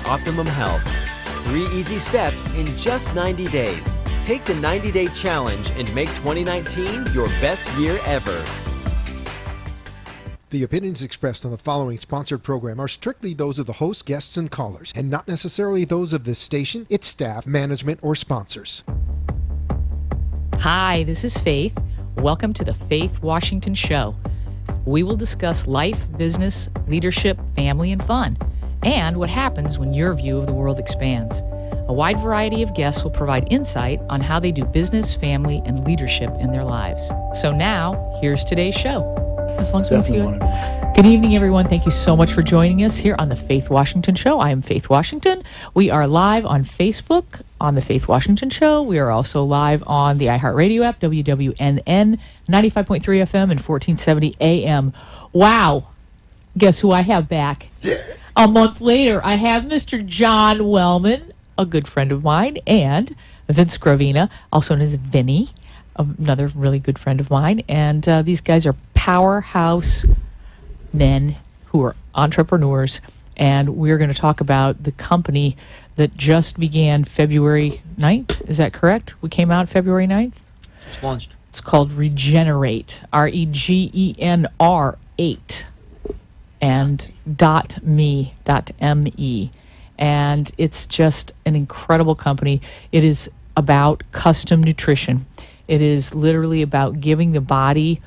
optimum health. 3 easy steps in just 90 days. Take the 90-day challenge and make 2019 your best year ever. The opinions expressed on the following sponsored program are strictly those of the host, guests, and callers, and not necessarily those of this station, its staff, management, or sponsors. Hi, this is Faith. Welcome to the Faith Washington Show. We will discuss life, business, leadership, family, and fun, and what happens when your view of the world expands. A wide variety of guests will provide insight on how they do business, family, and leadership in their lives. So now, here's today's show. As long as we see you. Good evening, everyone. Thank you so much for joining us here on the Faith Washington Show. I am Faith Washington. We are live on Facebook on the Faith Washington Show. We are also live on the iHeartRadio app, WWNN, 95.3 FM and 1470 AM. Wow. Guess who I have back? A month later, I have Mr. John Wellman, a good friend of mine, and Vince Gravina, also known as Vinny, another really good friend of mine. And these guys are powerhouse men who are entrepreneurs, and we're going to talk about the company that just began February 9th. Is that correct? We came out February 9th? Just launched. It's called Regenerate, REGENR 8, and .me. And it's just an incredible company. It is about custom nutrition. It is literally about giving the body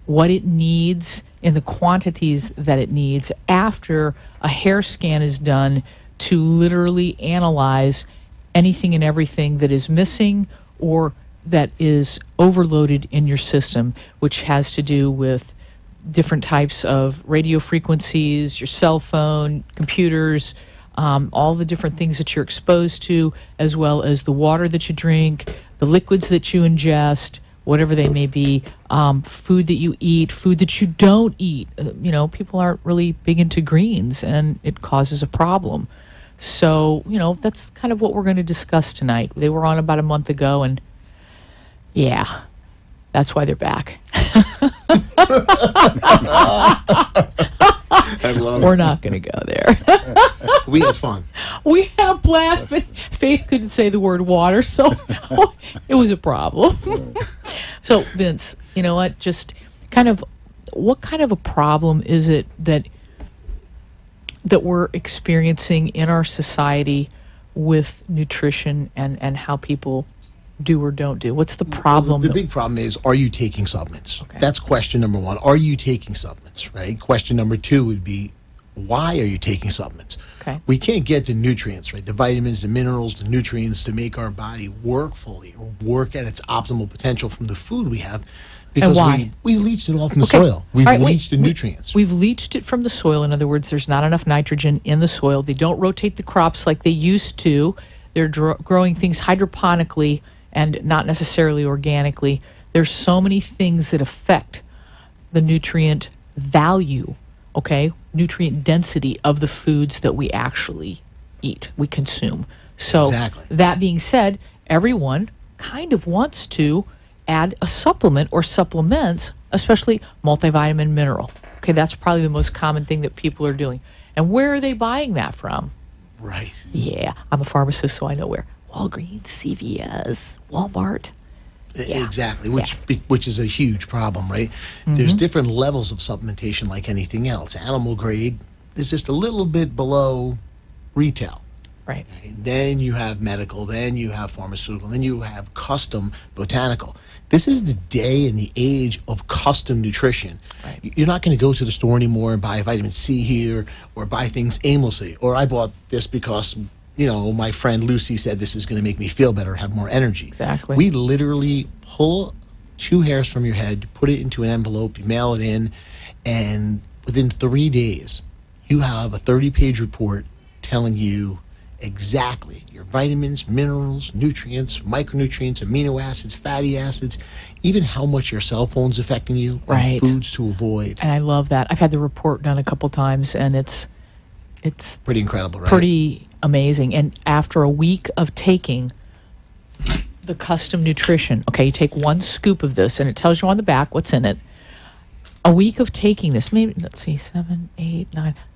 what it needs in the quantities that it needs after a hair scan is done to literally analyze anything and everything that is missing or that is overloaded in your system, which has to do with different types of radio frequencies, your cell phone, computers, all the different things that you're exposed to, as well as the water that you drink, the liquids that you ingest, whatever they may be, food that you eat, food that you don't eat. People aren't really big into greens, and it causes a problem. So, that's kind of what we're going to discuss tonight. They were on about a month ago, and yeah, that's why they're back. I love We're not going to go there. We had fun. We had a blast, but Faith couldn't say the word water, so it was a problem. So, Vince, you know what? Just what kind of a problem is it that we're experiencing in our society with nutrition and how people do or don't do? What's the problem? Well, the big problem is, are you taking supplements? Okay. That's question number one. Are you taking supplements, right? Question number two would be, why are you taking supplements? Okay. We can't get the nutrients, right? The vitamins, the minerals, the nutrients to make our body work fully or work at its optimal potential from the food we have, because we leached it all from the soil. We've leached the nutrients. We've leached it from the soil. In other words, there's not enough nitrogen in the soil. They don't rotate the crops like they used to. They're growing things hydroponically and not necessarily organically. There's so many things that affect the nutrient value, nutrient density of the foods that we actually eat, we consume. So That being said, everyone kind of wants to add a supplement or supplements, especially multivitamin mineral. Okay, that's probably the most common thing that people are doing. And where are they buying that from? Right. Yeah, I'm a pharmacist, so I know where. Walgreens, CVS, Walmart. Yeah. Exactly, which is a huge problem, right? Mm-hmm. There's different levels of supplementation like anything else. Animal grade is just a little bit below retail. Right. Then you have medical, then you have pharmaceutical, then you have custom botanical. This is the day and the age of custom nutrition. Right. You're not going to go to the store anymore and buy vitamin C here or buy things aimlessly. Or I bought this because my friend Lucy said this is going to make me feel better, have more energy. Exactly. We literally pull 2 hairs from your head, put it into an envelope, you mail it in, and within 3 days, you have a 30-page report telling you exactly your vitamins, minerals, nutrients, micronutrients, amino acids, fatty acids, even how much your cell phone's affecting you, and foods to avoid. And I love that. I've had the report done a couple times, and it's pretty incredible, right? Pretty amazing. And after a week of taking the custom nutrition, you take 1 scoop of this, and it tells you on the back what's in it. A week of taking this, maybe, let's see, 7, 8,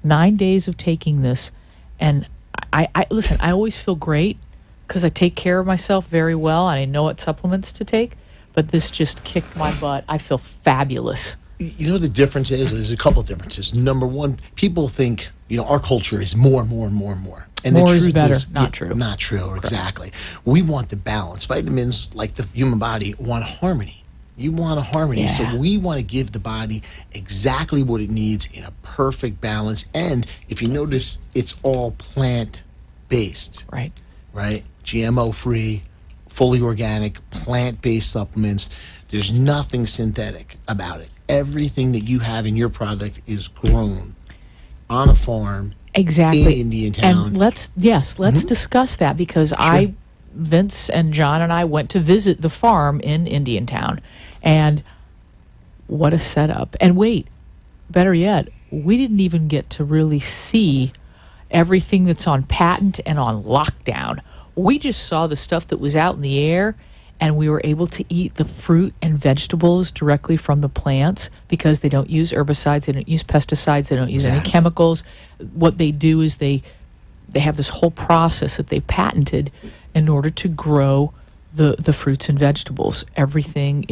9 days of taking this, and I listen, I always feel great because I take care of myself very well and I know what supplements to take, but this just kicked my butt. I feel fabulous. You know, the difference is, there's a couple of differences. Number one, people think, our culture is more. And More the is truth better. is Not true. Not true, exactly. We want the balance. Vitamins, like the human body, want harmony. You want a harmony. Yeah. So we want to give the body exactly what it needs in a perfect balance. And if you notice, it's all plant-based. Right. Right? GMO-free, fully organic, plant-based supplements. There's nothing synthetic about it. Everything that you have in your product is grown on a farm. Exactly. In Indiantown. And let's discuss that because Vince and John and I went to visit the farm in Indiantown. And what a setup. And wait, better yet, we didn't even get to really see everything that's on patent and on lockdown. We just saw the stuff that was out in the air, and we were able to eat the fruit and vegetables directly from the plants because they don't use herbicides, they don't use pesticides, they don't use any chemicals. What they do is they have this whole process that they patented in order to grow the fruits and vegetables. Everything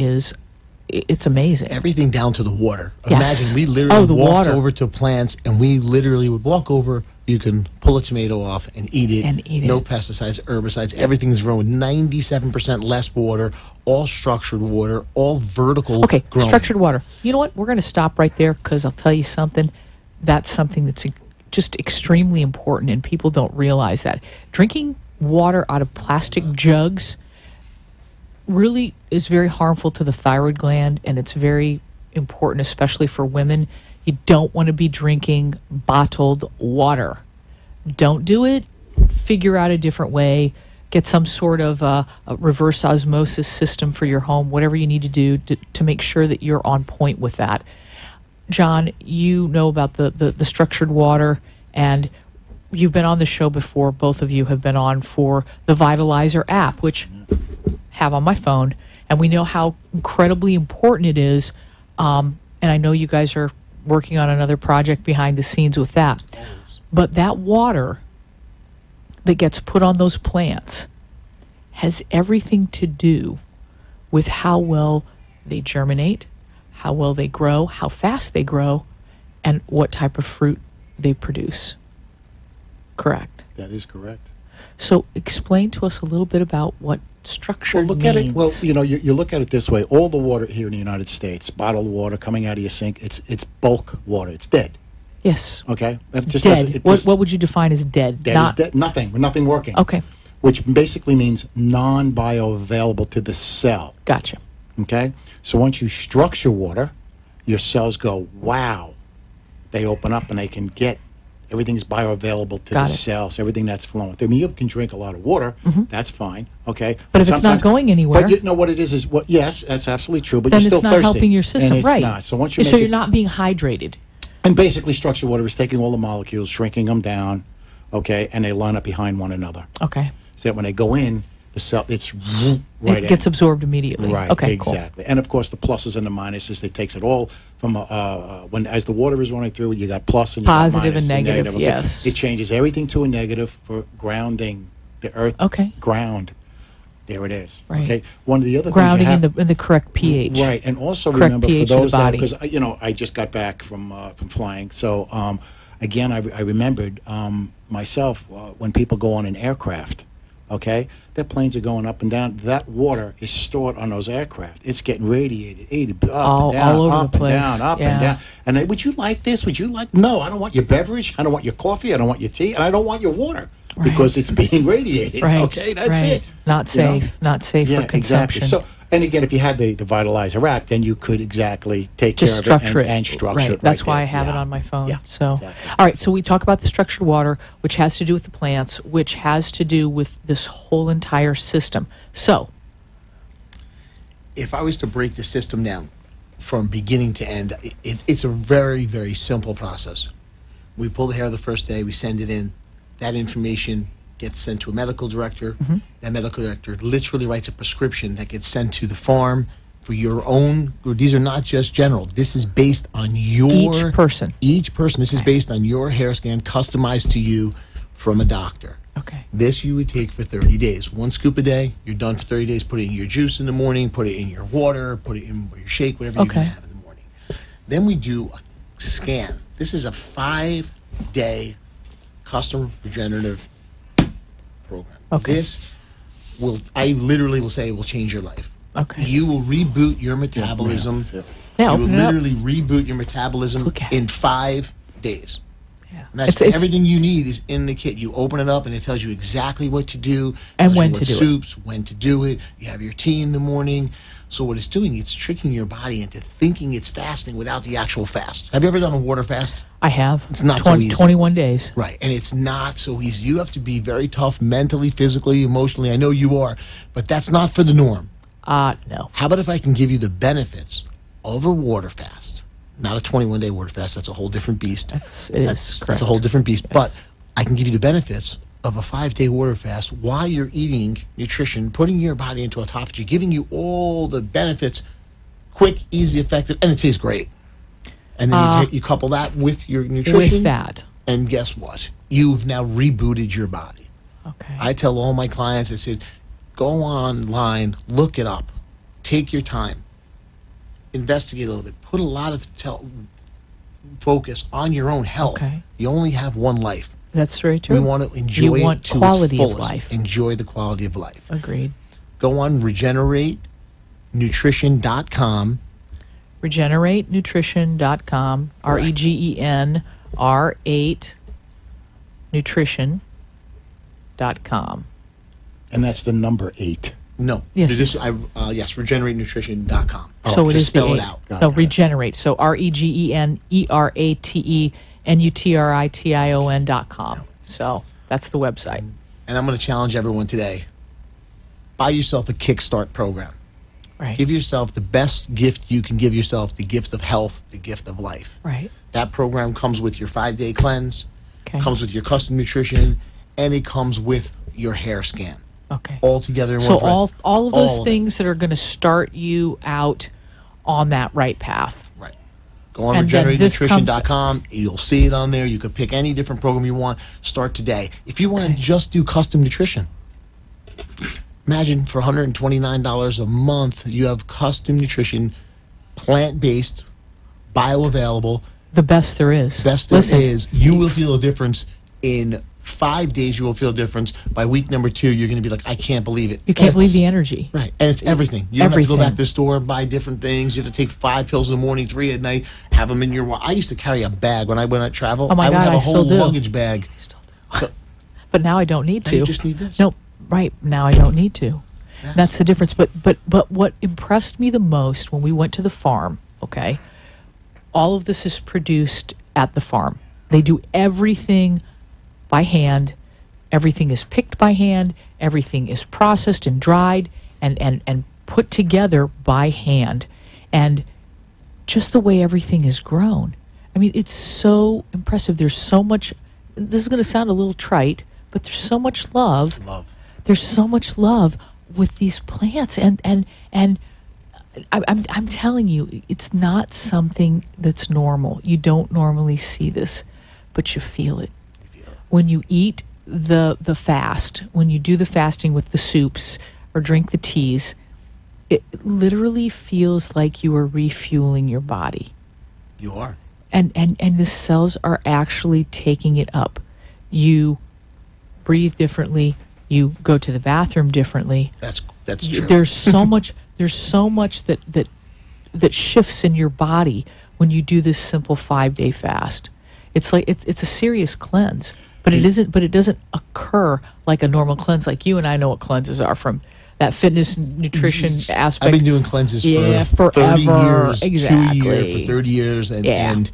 it's amazing. Everything down to the water. Yes. Imagine we literally walked water. over to plants, and we literally would walk over. You can pull a tomato off and eat it. No pesticides, herbicides. Everything's grown with 97% less water, all structured water, all vertical growing. Structured water. You know what? We're going to stop right there because I'll tell you something. That's something that's just extremely important, and people don't realize that. Drinking water out of plastic jugs really is very harmful to the thyroid gland, and it's very important, especially for women. You don't want to be drinking bottled water. Don't do it. Figure out a different way. Get some sort of a reverse osmosis system for your home, whatever you need to do to make sure that you're on point with that. John, you know about the structured water, and you've been on the show before. Both of you have been on for the Vitalizer app, which I have on my phone, and we know how incredibly important it is. And I know you guys are working on another project behind the scenes with that. But that water that gets put on those plants has everything to do with how well they germinate, how well they grow, how fast they grow, and what type of fruit they produce. Correct? That is correct. So explain to us a little bit about what structure look means. at it. Well, you look at it this way. All the water here in the United States, bottled water coming out of your sink, it's bulk water. It's dead. Yes. Okay? It just dead. What would you define as dead? Dead is dead. Nothing working. Okay. Which basically means non-bioavailable to the cell. Gotcha. Okay? So once you structure water, your cells go, wow. They open up and they can get everything's bioavailable to the cells, everything that's flowing. I mean, you can drink a lot of water. That's fine, okay? But if it's not going anywhere... But you know what it is yes, that's absolutely true, but then you're still thirsty. Then it's not helping your system, and it's right. not. So once you're not being hydrated. And basically, structured water is taking all the molecules, shrinking them down, okay, and they line up behind one another. Okay. So that when they go in, the cell, it's right in. It gets absorbed immediately. Right, okay, exactly. Cool. And of course, the pluses and the minuses, it takes it all from as the water is running through, you got plus and you positive got minus and negative. Okay? Yes. It changes everything to a negative for grounding the earth. Okay. Ground. There it is. Right. Okay. One of the other grounding things in the correct pH. Right, and also correct remember pH for those that body. because I just got back from flying, so again I remembered myself when people go on an aircraft. Okay, their planes are going up and down. That water is stored on those aircraft. It's getting radiated, up all and down, over up the place. and down, up and down. And they, would you like this? Would you like? No, I don't want your beverage. I don't want your coffee. I don't want your tea, and I don't want your water because it's being radiated. Right. Okay, that's it. Not safe. Not safe for consumption. Exactly. So, and again, if you had the Vitalizer app, then you could exactly take just care of structure it and structure it. That's right why there. I have it on my phone. Yeah, so, exactly. All right. So we talk about the structured water, which has to do with the plants, which has to do with this whole entire system. So, if I was to break the system down from beginning to end, it's a very, very simple process. We pull the hair the first day, we send it in. That information gets sent to a medical director. That medical director literally writes a prescription that gets sent to the farm for your own. These are not just general. This is based on your each person. Each person. This is based on your hair scan, customized to you from a doctor. Okay. This you would take for 30 days. 1 scoop a day, you're done for 30 days. Put it in your juice in the morning, put it in your water, put it in your shake, whatever you're going to have in the morning. Then we do a scan. This is a 5-day custom regenerative program. Okay. This will, I literally will say, will change your life. Okay. You will reboot your metabolism. Yeah, You will open it up. literally reboot your metabolism Look at it. in 5 days. Yeah. And that's everything you need is in the kit. You open it up and it tells you exactly what to do, And tells you when what to do it. soups, when to do it. You have your tea in the morning. So what it's doing, it's tricking your body into thinking it's fasting without the actual fast. Have you ever done a water fast? I have. It's not so easy. 21 days. Right, and it's not so easy. You have to be very tough mentally, physically, emotionally. I know you are, but that's not for the norm. No. How about if I can give you the benefits of a water fast? Not a 21-day water fast. That's a whole different beast. It is That's a whole different beast. Yes. But I can give you the benefits of a 5-day water fast while you're eating nutrition, putting your body into autophagy, giving you all the benefits, quick, easy, effective, and it tastes great. And then you couple that with your nutrition. With that. And guess what? You've now rebooted your body. Okay. I tell all my clients, I said, go online, look it up, take your time, investigate a little bit, put a lot of focus on your own health. Okay. You only have one life. That's very true. We want to enjoy You it want to quality its of fullest. life. Enjoy the quality of life. Agreed. Go on regeneratenutrition.com. RegenerateNutrition.com. REGENR8 nutrition.com. And that's the number 8. No. Yes, Yes, it's- regeneratenutrition.com. So it Just is the spell it 8. out. No, regenerate. So REGENERATENUTRITION.com. So that's the website. And I'm going to challenge everyone today. Buy yourself a Kickstart program. Right. Give yourself the best gift you can give yourself, the gift of health, the gift of life. Right. That program comes with your 5-day cleanse, Okay. comes with your custom nutrition, and it comes with your hair scan. Okay. All together in So one. all of those All of it. things that are going to start you out on that right path. Right. Go on And then this regeneratenutrition.com. You'll see it on there. You could pick any different program you want. Start today. If you want to just do custom nutrition, imagine for $129 a month, you have custom nutrition, plant-based, bioavailable. The best there is. Best there Listen, is. You will feel a difference in 5 days. You will feel a difference. By week number 2, you're going to be like, I can't believe it. You can't And believe it's- the energy. Right, and it's everything. You don't have to go back Everything. to the store and buy different things. You have to take 5 pills in the morning, 3 at night, have them in your... I used to carry a bag when I went on travel. Oh my I would God, have I a still whole do. luggage bag. So- But now I don't need Now to. you just need this. No, right. Now I don't need to. That's the difference. But what impressed me the most when we went to the farm, okay, all of this is produced at the farm. They do everything by hand. Everything is picked by hand. Everything is processed and dried and put together by hand. And just the way everything is grown. I mean, it's so impressive. There's so much, this is going to sound a little trite, but there's so much love. There's so much love with these plants, and I'm telling you, it's not something that's normal. You don't normally see this, but you feel it when you eat the fast. When you do the fasting with the soups or drink the teas, it literally feels like you are refueling your body. You are. And the cells are actually taking it up. You breathe differently. You go to the bathroom differently. That's true. There's so much. There's so much that shifts in your body when you do this simple 5-day fast. It's like it's a serious cleanse, but it isn't. But it doesn't occur like a normal cleanse. Like you and I know what cleanses are from that fitness and nutrition aspect. I've been doing cleanses for 30 forever. years, Exactly. 2 years, for 30 years, and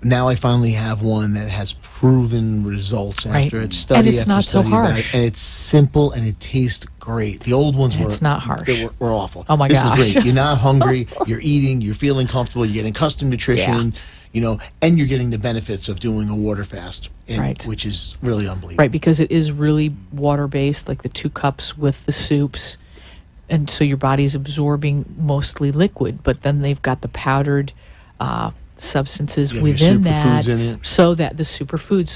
now I finally have one that has proven results after Right. it's study And it's after not so study about harsh. it, and it's simple and it tastes great. The old ones It's not harsh. they were awful. Oh my this gosh. is great. You're not hungry. You're eating. You're feeling comfortable. You're getting custom nutrition. You know, and you're getting the benefits of doing a water fast, Right. which is really unbelievable. Right, because it is really water-based, like the 2 cups with the soups. And so your body's absorbing mostly liquid, but then they've got the powdered substances You have your within that, superfoods in it. so that the superfoods,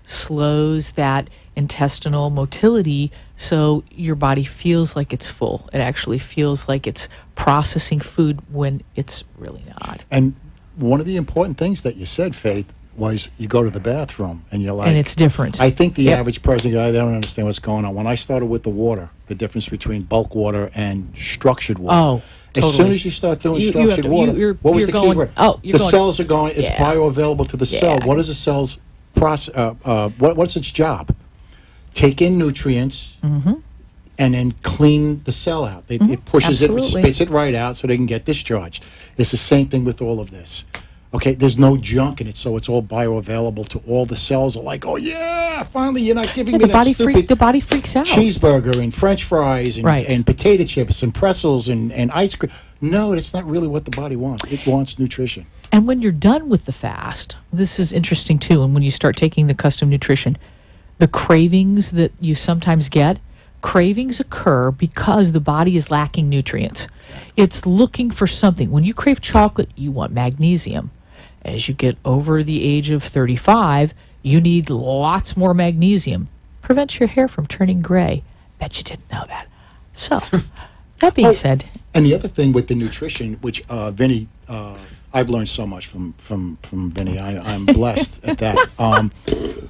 slows that intestinal motility, so your body feels like it's full. It actually feels like it's processing food when it's really not. And one of the important things that you said, Faith, was you go to the bathroom and you're like... And it's different. I think the average person, they don't understand what's going on. When I started with the water, the difference between bulk water and structured water. Oh, totally. As soon as you start doing structured water, what was the key word? The cells are going, it's bioavailable to the cell. What is the cell's process? What's its job? Take in nutrients and then clean the cell out. It pushes it, spits it right out so they can get discharged. It's the same thing with all of this. Okay, there's no junk in it, so it's all bioavailable to all the cells. Are like, oh yeah, finally you're not giving me that stupid the body freaks out. Cheeseburger and French fries and potato chips and pretzels and ice cream. No, it's not really what the body wants. It wants nutrition. And when you're done with the fast, this is interesting too, and when you start taking the custom nutrition, the cravings that you sometimes get, cravings occur because the body is lacking nutrients. It's looking for something. When you crave chocolate, you want magnesium. As you get over the age of 35, you need lots more magnesium. Prevents your hair from turning gray. Bet you didn't know that. So, that being said... And the other thing with the nutrition, which Vinny... I've learned so much from Vinny. I'm blessed at that.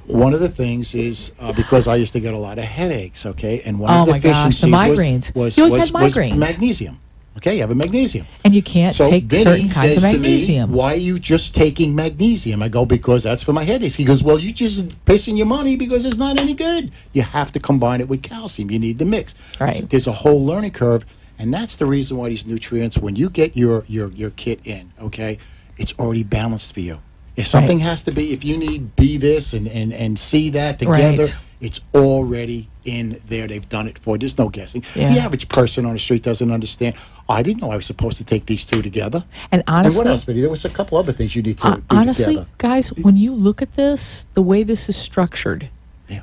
One of the things is because I used to get a lot of headaches, okay? And one of the deficiencies the migraines. was You always had migraines. Magnesium. Okay, you have a magnesium. And you can't take Vinny certain kinds of magnesium. To me, why are you just taking magnesium? I go, because that's for my headaches. He goes, well, you're just pissing your money because it's not any good. You have to combine it with calcium. You need the mix. Right. So there's a whole learning curve. And that's the reason why these nutrients, when you get your kit in, okay, it's already balanced for you. If something has to be, if you need B this and C that together, it's already in there. They've done it for you. There's no guessing. Yeah. The average person on the street doesn't understand. I didn't know I was supposed to take these two together. And honestly... And what else, Vinny? There was a couple other things you need to do honestly, together. guys, when you look at this, the way this is structured,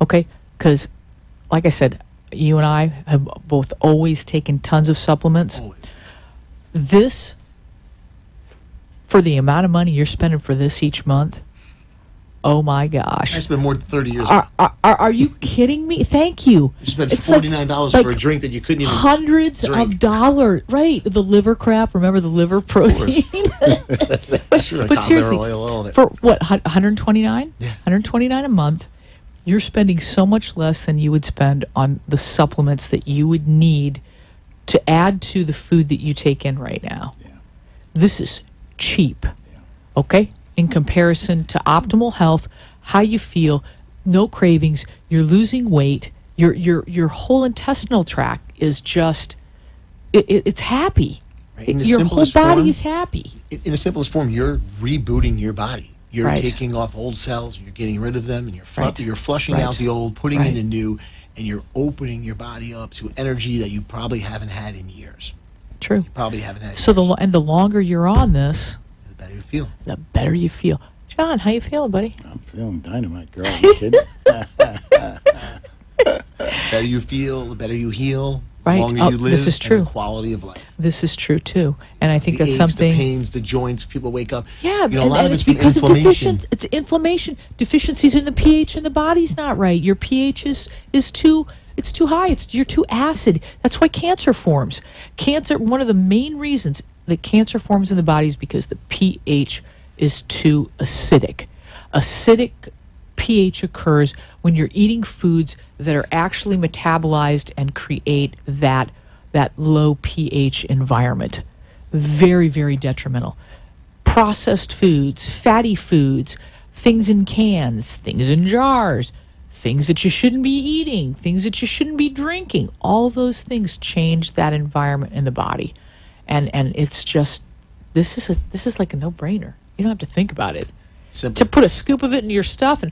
okay, because, like I said, you and I have both always taken tons of supplements. This, for the amount of money you're spending for this each month, oh my gosh. I spent more than 30 years. Are you kidding me? Thank you. You spent $49 for a drink that you couldn't even hundreds drink. Of dollars. Right. The liver crap. Remember the liver protein? Sure, but seriously, oil, for what, $129? Yeah. $129 a month. You're spending so much less than you would spend on the supplements that you would need to add to the food that you take in right now. Yeah. This is cheap, okay? In comparison to optimal health, how you feel, no cravings, you're losing weight, your whole intestinal tract is just, it's happy. Right. Your whole body is happy. In the simplest form, you're rebooting your body. You're taking off old cells, you're getting rid of them, and you're flushing out the old, putting in the new, and you're opening your body up to energy that you probably haven't had in years. True. You probably haven't had. So the longer you're on this, the better you feel. The better you feel. John, how you feeling, buddy? I'm feeling dynamite, girl. Are you kidding? The better you feel, the better you heal. Right. The longer you live, this is true. And the quality of life. This is true too, and I think the that's aches, something. The pains, the joints. People wake up. Yeah, you know, a lot and of it's it's because of inflammation. It's inflammation. Deficiencies in the pH in the body's not right. Your pH is too. It's too high. You're too acid. That's why cancer forms. Cancer. One of the main reasons that cancer forms in the body is because the pH is too acidic. Acidic pH occurs when you're eating foods that are actually metabolized and create that low pH environment. Very, very detrimental. Processed foods, fatty foods, things in cans, things in jars, things that you shouldn't be eating, things that you shouldn't be drinking. All those things change that environment in the body. And it's just, this is like a no-brainer. You don't have to think about it. Simple. To put a scoop of it into your stuff and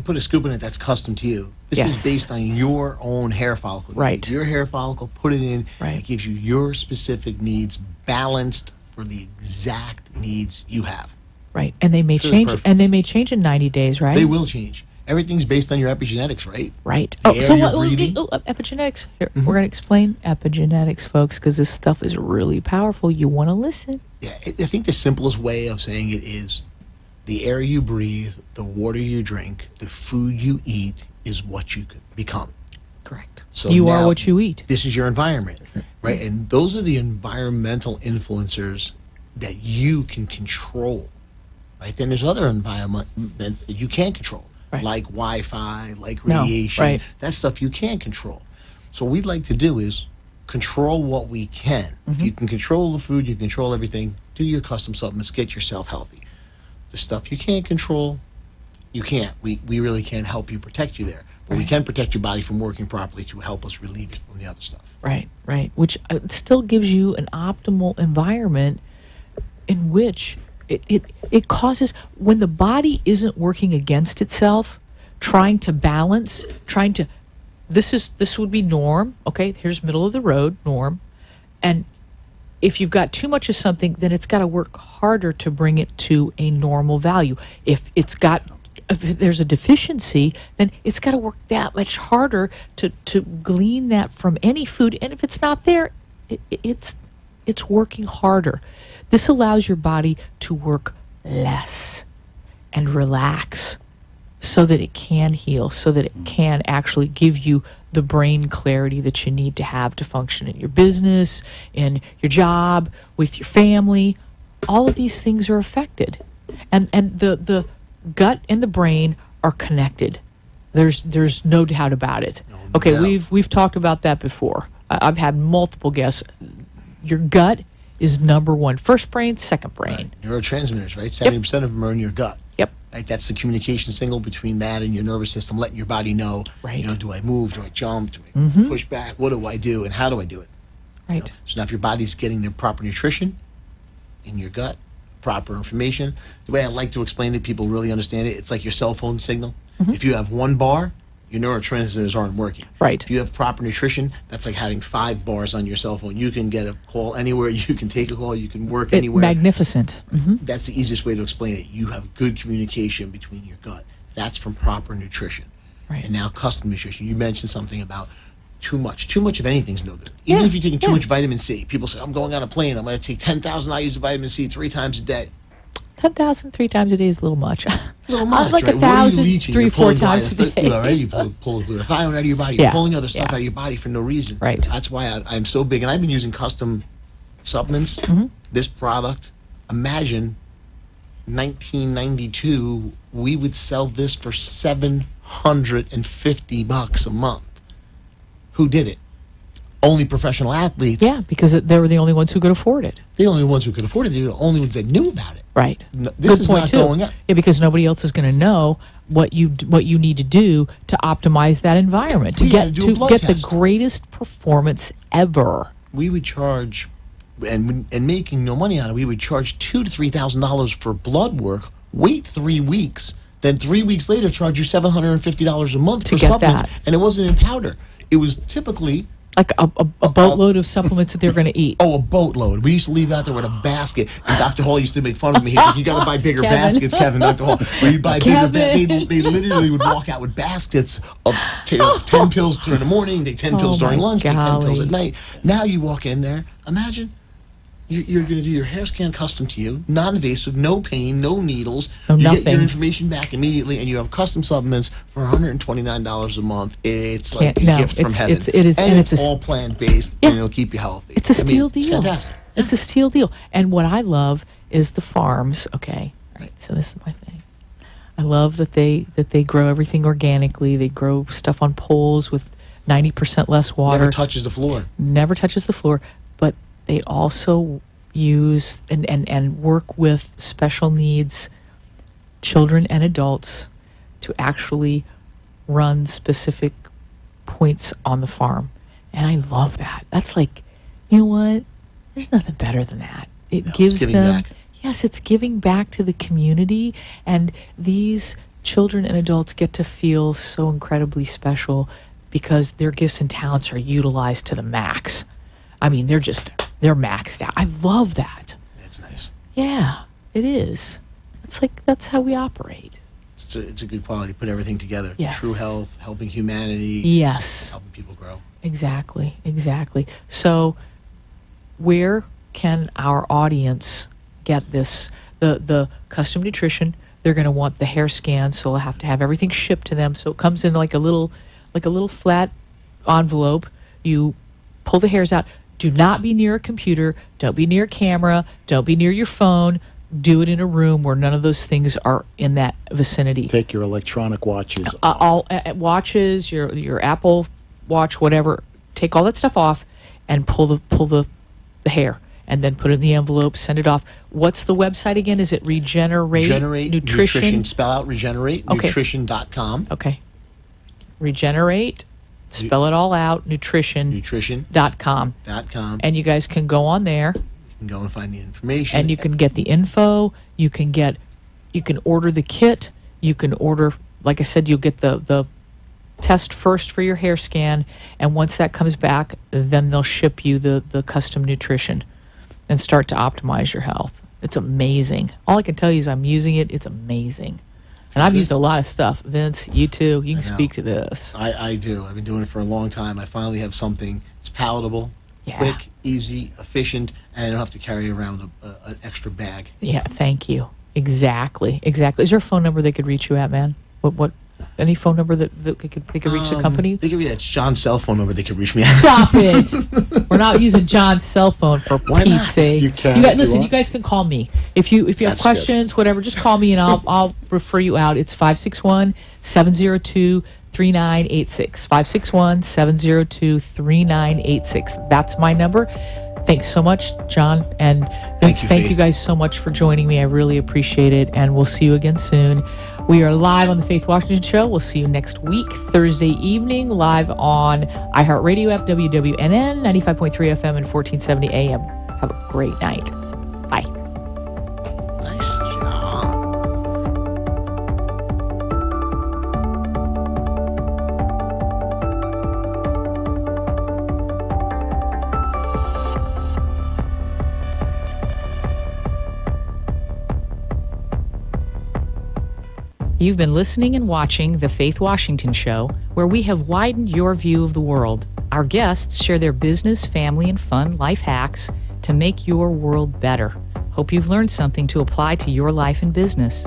put a scoop in it that's custom to you. This is based on your own hair follicle. Right. Your hair follicle, put it in. Right. It gives you your specific needs balanced for the exact needs you have. right, and they may It's really change, perfect. and they may change in 90 days, right? They will change. Everything's based on your epigenetics, right? Right. The Oh, air so you're what? breathing. Epigenetics. Here, we're going to explain epigenetics, folks, because this stuff is really powerful. You want to listen. Yeah, I think the simplest way of saying it is the air you breathe, the water you drink, the food you eat is what you could become. Correct. So You are now, what you eat. This is your environment, right? And those are the environmental influencers that you can control, right? Then there's other environments that you can't control, Right. like Wi-Fi, like No, radiation. right. That stuff you can't control. So what we'd like to do is control what we can. If you can control the food, you control everything, do your custom supplements, get yourself healthy. The stuff you can't control, you can't. We really can't help you, protect you there. But we can protect your body from working properly to help us relieve you from the other stuff. Right, right. Which still gives you an optimal environment in which it causes, when the body isn't working against itself, trying to balance, this would be norm, okay? Here's middle of the road, norm. And if you've got too much of something, then it's got to work harder to bring it to a normal value. If there's a deficiency, then it's got to work that much harder to glean that from any food. And if it's not there, it's working harder. This allows your body to work less and relax so that it can heal, so that it can actually give you the brain clarity that you need to have to function in your business, in your job, with your family. All of these things are affected. And the gut and the brain are connected. There's no doubt about it. No Okay, doubt. we've talked about that before. I've had multiple guests. Your gut is number one. First brain, second brain. Neurotransmitters, right? 70% of them are in your gut. Yep. Right? That's the communication signal between that and your nervous system, letting your body know, Right. do I move? Do I jump? Do I push back? What do I do? And how do I do it? Right. So now if your body's getting the proper nutrition in your gut, proper information, the way I like to explain it, people really understand it, it's like your cell phone signal. If you have 1 bar, your neurotransmitters aren't working. Right. If you have proper nutrition, that's like having 5 bars on your cell phone. You can get a call anywhere, you can take a call, you can work anywhere. Magnificent. That's the easiest way to explain it. You have good communication between your gut. That's from proper nutrition. Right. And now custom nutrition. You mentioned something about too much. Too much of anything is no good. Even Yeah, if you're taking too yeah. much vitamin C. People say, I'm going on a plane, I'm going to take 10,000 IUs of vitamin C 3 times a day. 10,000 3 times a day is a little much. Little much, like right? 1,000 What are you leaching? 3 You're 4 pulling times a day. right? You pull glutathione out of your body. Yeah, You're pulling other stuff yeah. out of your body for no reason. Right. That's why I'm so big. And I've been using custom supplements. This product, imagine 1992, we would sell this for $750 a month. Who did it? Only professional athletes. Yeah, because they were the only ones who could afford it. The only ones who could afford it. They were the only ones that knew about it. Right. No, this Good is point not too. going up. Yeah, because nobody else is going to know what you need to do to optimize that environment to We had get to do a blood get the test. greatest performance ever. We would charge, and making no money on it, we would charge $2,000 to $3,000 for blood work, wait 3 weeks, then 3 weeks later charge you $750 a month To for get supplements. that. And it wasn't in powder. It was typically, Like a boatload of supplements that they're going to eat. a boatload. We used to leave out there with a basket, and Dr. Hall used to make fun of me. He's like, you got to buy bigger Kevin. baskets, Kevin, Dr. Hall. Where you buy bigger Kevin. They literally would walk out with baskets of 10 pills during the morning, take 10 pills during my lunch, take 10 pills golly. at night. Now you walk in there, imagine. You're going to do your hair scan custom to you, non-invasive, no pain, no needles. No you get nothing. your information back immediately, and you have custom supplements for $129 a month. It's like a No, gift from it's- heaven. it is- and and it's it's a all plant-based, Yeah. and it'll keep you healthy. It's a I mean, steal It's deal. fantastic. It's a steal deal. And what I love is the farms. Okay, right. So this is my thing. I love that they grow everything organically. They grow stuff on poles with 90% less water. Never touches the floor. Never touches the floor, but they also use and work with special needs children and adults to actually run specific points on the farm. And I love that. That's like, you know what? There's nothing better than that. It No, it's gives giving them, back. yes, it's giving back to the community. And these children and adults get to feel so incredibly special because their gifts and talents are utilized to the max. I mean, they're maxed out. I love that. It's nice. Yeah, it is. It's like, that's how we operate. It's a good quality. Put everything together. Yes. True health, helping humanity, Yes, helping people grow. exactly. So where can our audience get this? The custom nutrition, They're going to want the hair scan, so they'll have to have everything shipped to them. So it comes in like a little flat envelope. You pull the hairs out. Do not be near a computer. Don't be near a camera. Don't be near your phone. Do it in a room where none of those things are in that vicinity. Take your electronic watches. All watches, your Apple Watch, whatever. Take all that stuff off and pull the hair, and then put it in the envelope. Send it off. What's the website again? Is it Regenerate Nutrition? Spell out Regenerate. Okay. Nutrition.com. Okay. Regenerate. Spell it all out. Nutrition.com. And you guys can go on there. You can go and find the information. And you can get the info. You can order the kit. You can order, like I said, you'll get the test first for your hair scan, and once that comes back, then they'll ship you the custom nutrition and start to optimize your health. It's amazing. All I can tell you is I'm using it. It's amazing. And I've used a lot of stuff. Vince, you too. You can speak to this. I do. I've been doing it for a long time. I finally have something that's palatable, quick, easy, efficient, and I don't have to carry around an extra bag. Yeah, thank you. Exactly. Is there a phone number they could reach you at, man? What? Any phone number that they could reach the company? They could It's John's cell phone number. They could reach me at. Stop it! We're not using John's cell phone for Pete's sake. You can. Listen, you guys can call me if you have questions, whatever. Just call me and I'll refer you out. It's 561-702-3986. 561-702-3986. That's my number. Thanks so much, John, and thank you guys so much for joining me. I really appreciate it, and we'll see you again soon. We are live on the Faith Washington Show. We'll see you next week, Thursday evening, live on iHeartRadio app, WWNN, 95.3 FM and 1470 AM. Have a great night. Bye. Nice job. You've been listening and watching The Faith Washington Show, where we have widened your view of the world. Our guests share their business, family, and fun life hacks to make your world better. Hope you've learned something to apply to your life and business.